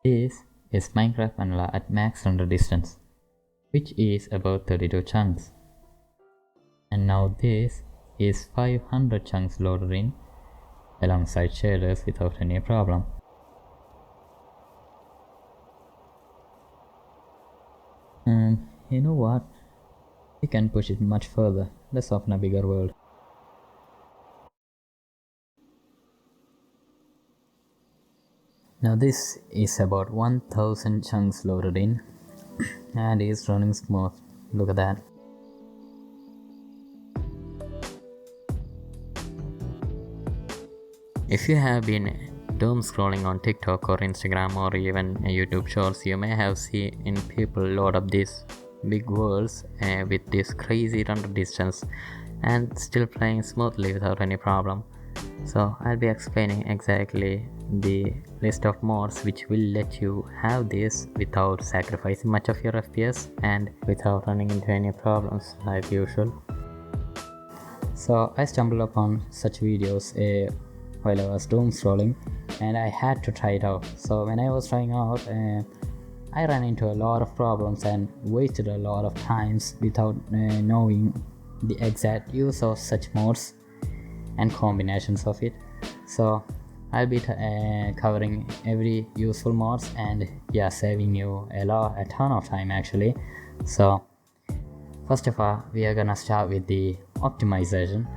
This is Minecraft vanilla at max render distance, which is about 32 chunks. And now this is 500 chunks loaded in alongside shaders without any problem. And you know what? We can push it much further. Let's open a bigger world. Now this is about 1000 chunks loaded in and is running smooth. Look at that. If you have been doom scrolling on TikTok or Instagram or even YouTube shorts, you may have seen people load up these big worlds with this crazy render distance and still playing smoothly without any problem. So I'll be explaining exactly the list of mods which will let you have this without sacrificing much of your FPS and without running into any problems like usual. So I stumbled upon such videos while I was doom scrolling and I had to try it out. So when I was trying out, I ran into a lot of problems and wasted a lot of times without knowing the exact use of such mods and combinations of it. So I'll be covering every useful mods and saving you a ton of time actually. So first of all, we are gonna start with the optimization,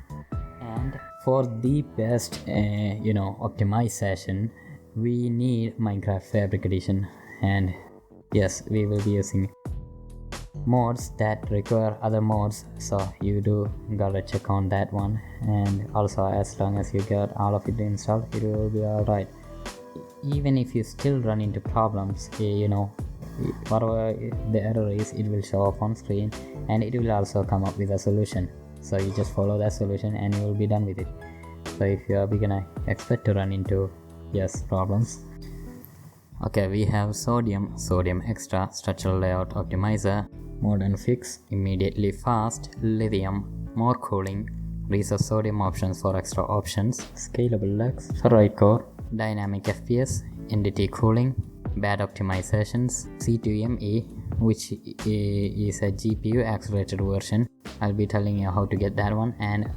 and for the best optimization we need Minecraft Fabric Edition, and yes, we will be using mods that require other mods, so you do gotta check on that one. And also, as long as you get all of it installed, it will be alright. Even if you still run into problems, whatever the error is, it will show up on screen and it will also come up with a solution. So you just follow that solution and you will be done with it. So if you are beginner, expect to run into problems. Okay, we have sodium extra, structural layout optimizer, modern fix, immediately fast, lithium, more cooling, resource sodium options for extra options, scalable lux, ferrite core, dynamic FPS, NDT cooling, bad optimizations, C2ME, which is a GPU accelerated version. I'll be telling you how to get that one, and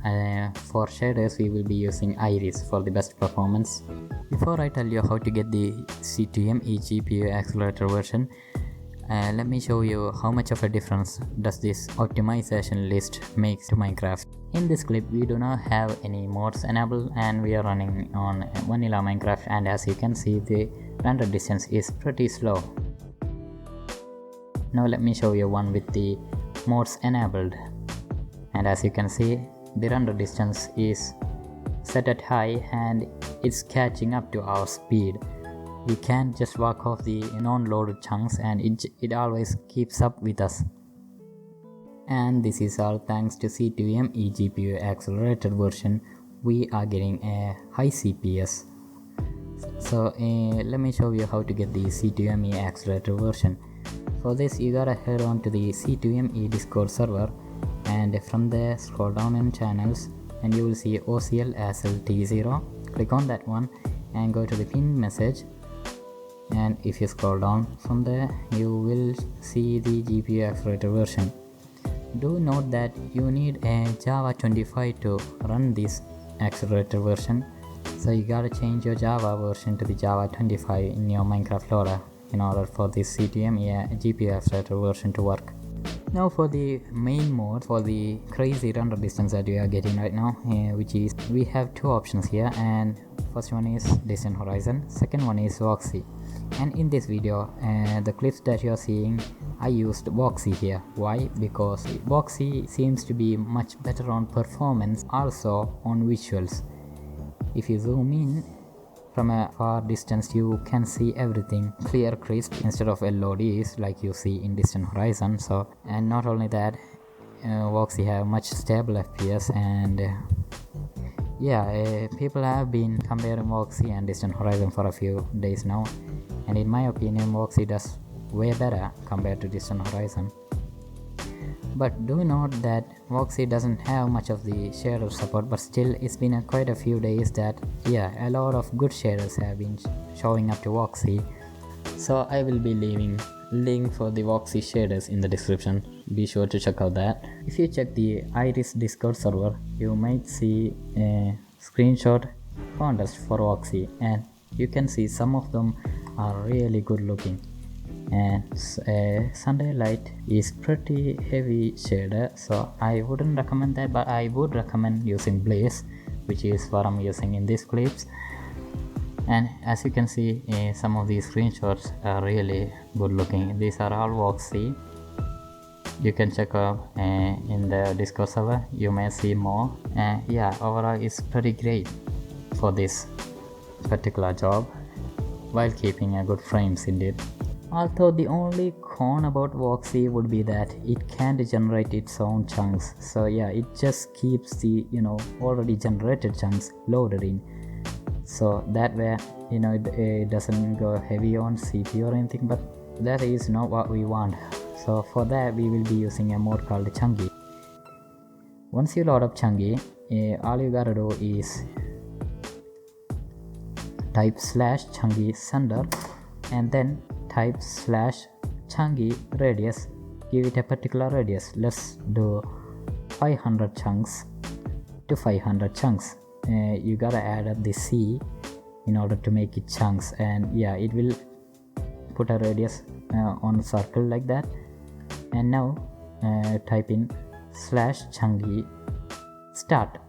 for shaders we will be using Iris for the best performance. Before I tell you how to get the C2ME GPU accelerator version, let me show you how much of a difference does this optimization list makes to Minecraft. In this clip we do not have any mods enabled and we are running on vanilla Minecraft, and as you can see the render distance is pretty slow. Now let me show you one with the mods enabled, and as you can see the render distance is set at high and it's catching up to our speed. We can't just walk off the non-loaded chunks and it always keeps up with us. And this is all thanks to C2ME GPU accelerated version. We are getting a high CPS. So let me show you how to get the C2ME accelerated version. For this you gotta head on to the C2ME Discord server, and from there scroll down in channels and you will see OCL SLT0. Click on that one and go to the pinned message, and if you scroll down from there you will see the GPU accelerator version. Do note that you need a Java 25 to run this accelerator version, so you gotta change your Java version to the Java 25 in your Minecraft loader in order for this C2ME GPU accelerator version to work. Now for the main mode, for the crazy render distance that we are getting right now, which is, we have two options here, and first one is Distant Horizon, second one is Voxy. And in this video, the clips that you are seeing, I used Voxy here. Why? Because Voxy seems to be much better on performance, also on visuals. If you zoom in from a far distance you can see everything clear, crisp, instead of LODs like you see in Distant Horizon. So, and not only that, Voxy have much stable FPS, and people have been comparing Voxy and Distant Horizon for a few days now, and in my opinion Voxy does way better compared to Distant Horizon. But do note that Voxy doesn't have much of the shader support, but still it's been quite a few days that a lot of good shaders have been showing up to Voxy. So I will be leaving link for the Voxy shaders in the description. Be sure to check out that. If you check the Iris Discord server, you might see a screenshot contest for Voxy, and you can see some of them are really good looking. And Sunday Light is pretty heavy shader, so I wouldn't recommend that, but I would recommend using Blaze, which is what I'm using in these clips. And as you can see, some of these screenshots are really good looking. These are all Voxy. You can check out in the Discord server, you may see more. And yeah, overall it's pretty great for this particular job while keeping a good frames indeed. Although the only con about Voxy would be that it can't generate its own chunks. So yeah, it just keeps the already generated chunks loaded in. So that way it doesn't go heavy on CPU or anything, but that is not what we want. So for that we will be using a mode called Chunky. Once you load up Chunky, all you gotta do is type /chunky sender and then type /chunky radius. Give it a particular radius. Let's do 500 chunks to 500 chunks. You gotta add up the C in order to make it chunks, and yeah, it will put a radius on a circle like that. And now type in /chunky start.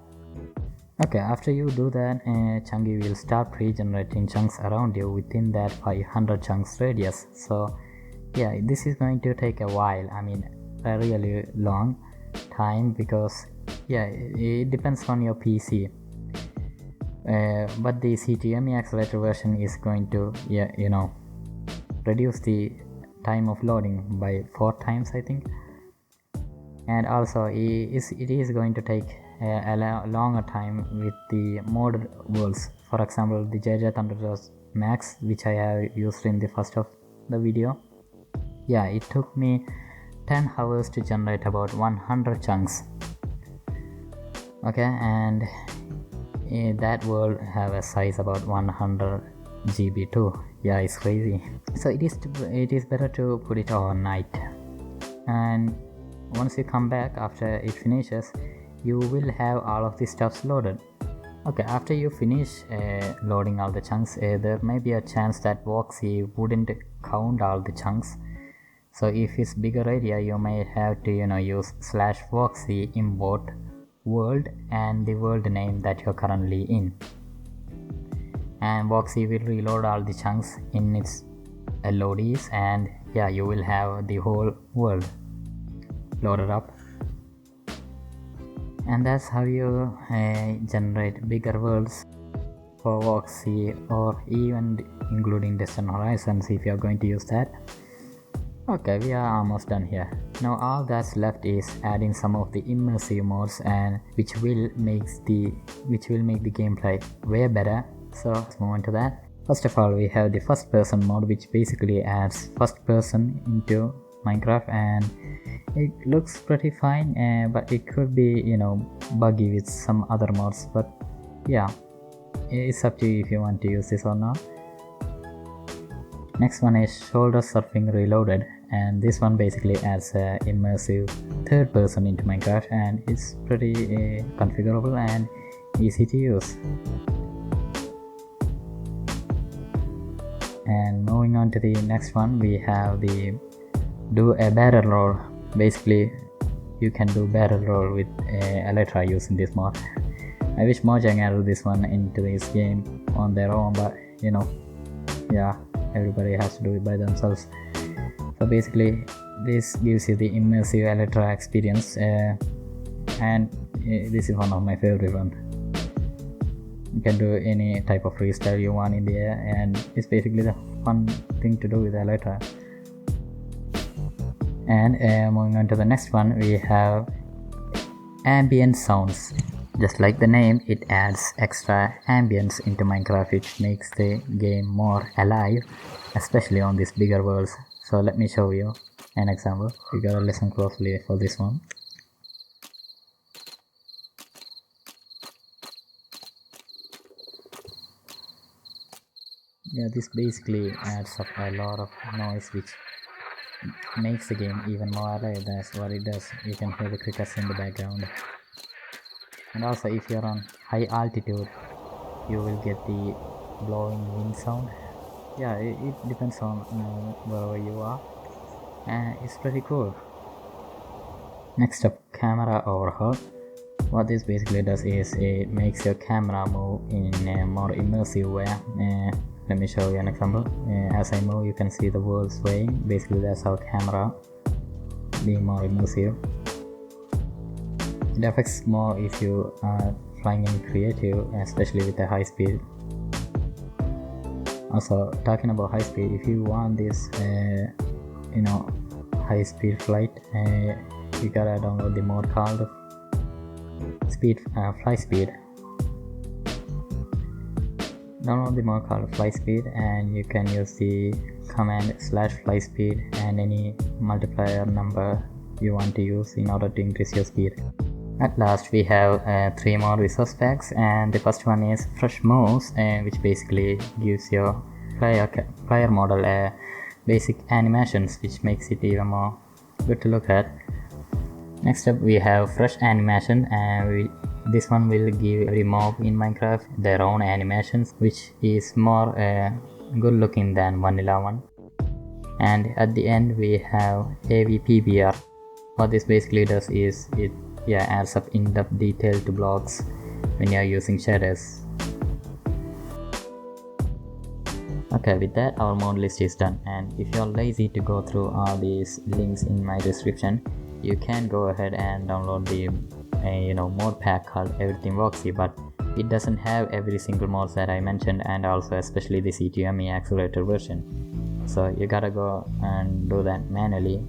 Okay, after you do that, Chunky will start pre-generating chunks around you within that 500 chunks radius. So yeah, this is going to take a while, I mean a really long time, because yeah, it depends on your PC. But the CTME accelerator version is going to reduce the time of loading by 4 times, I think. And also it is going to take a longer time with the modded worlds. For example, the JJ Thunderous Max, which I have used in the first of the video. Yeah, it took me 10 hours to generate about 100 chunks. Okay, and that world have a size about 100 GB too. Yeah, it's crazy. So it is better to put it overnight, and once you come back after it finishes, you will have all of the stuffs loaded. Okay, after you finish loading all the chunks, there may be a chance that Voxy wouldn't count all the chunks. So if it's bigger area, you may have to use /Voxy import world and the world name that you're currently in, and Voxy will reload all the chunks in its LODs, and yeah, you will have the whole world loaded up. And that's how you generate bigger worlds for Voxy, or even including distant horizons if you are going to use that. Okay, we are almost done here. Now all that's left is adding some of the immersive modes, and which will make the gameplay way better. So let's move on to that. First of all, we have the first person mode, which basically adds first person into Minecraft, and it looks pretty fine, but it could be buggy with some other mods. But yeah, it's up to you if you want to use this or not. Next one is shoulder surfing reloaded, and this one basically adds a immersive third person into Minecraft, and it's pretty configurable and easy to use. And moving on to the next one, we have the do a barrel roll. Basically you can do barrel roll with Elytra using this mod. I wish Mojang added this one into this game on their own, but yeah, everybody has to do it by themselves. So basically this gives you the immersive Elytra experience, and this is one of my favorite ones. You can do any type of freestyle you want in the air, and it's basically the fun thing to do with Elytra. And moving on to the next one, we have ambient sounds. Just like the name, it adds extra ambience into Minecraft, which makes the game more alive, especially on these bigger worlds. So let me show you an example. You gotta listen closely for this one. Yeah, this basically adds up a lot of noise which makes the game even more alive. That's what it does. You can hear the crickets in the background. And also if you're on high altitude, you will get the blowing wind sound. Yeah, it depends on wherever you are, and it's pretty cool. Next up, camera overhaul. What this basically does is it makes your camera move in a more immersive way. Let me show you an example. As I move, you can see the world swaying. Basically that's how camera being more immersive. It affects more if you are flying in creative, especially with a high speed. Also, talking about high speed, if you want this high speed flight, you gotta download the mod called fly speed. Download the mod called fly speed, and you can use the command /fly speed and any multiplier number you want to use in order to increase your speed. At last, we have 3 more resource packs, and the first one is fresh moves, which basically gives your player model basic animations, which makes it even more good to look at. Next up, we have fresh animation, and this one will give every mob in Minecraft their own animations, which is more good looking than vanilla one. And at the end, we have AVPBR. What this basically does is it adds up in-depth detail to blocks when you are using shaders. Okay, with that our mod list is done, and if you're lazy to go through all these links in my description, you can go ahead and download the mod pack called Everything Voxy, but it doesn't have every single mod that I mentioned, and also especially the CTME accelerator version, so you gotta go and do that manually.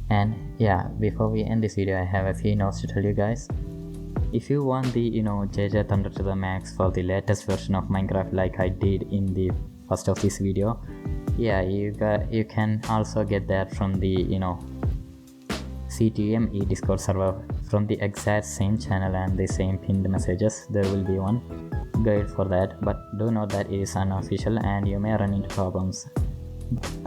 And yeah, before we end this video, I have a few notes to tell you guys. If you want the JJ Thunder to the max for the latest version of Minecraft, like I did in the first of this video, yeah, you can also get that from the CTME Discord server, from the exact same channel and the same pinned messages. There will be one guide for that, but do note that it is unofficial and you may run into problems.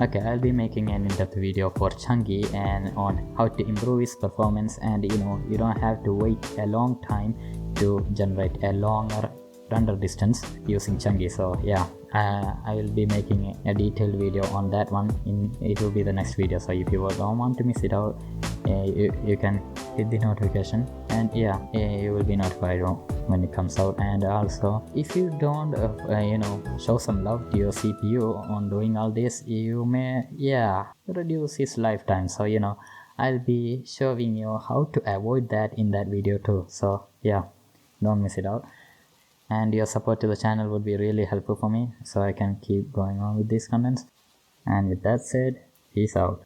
Okay, I'll be making an in-depth video for Chunky and on how to improve its performance, and you don't have to wait a long time to generate a longer render distance using Chunky. So yeah, I will be making a detailed video on that one. It will be the next video, so if you don't want to miss it out, you can hit the notification, and yeah, you will be notified when it comes out. And also, if you don't show some love to your CPU on doing all this, you may reduce its lifetime. So I'll be showing you how to avoid that in that video too. So yeah, don't miss it out, and your support to the channel would be really helpful for me, so I can keep going on with these contents. And with that said, peace out.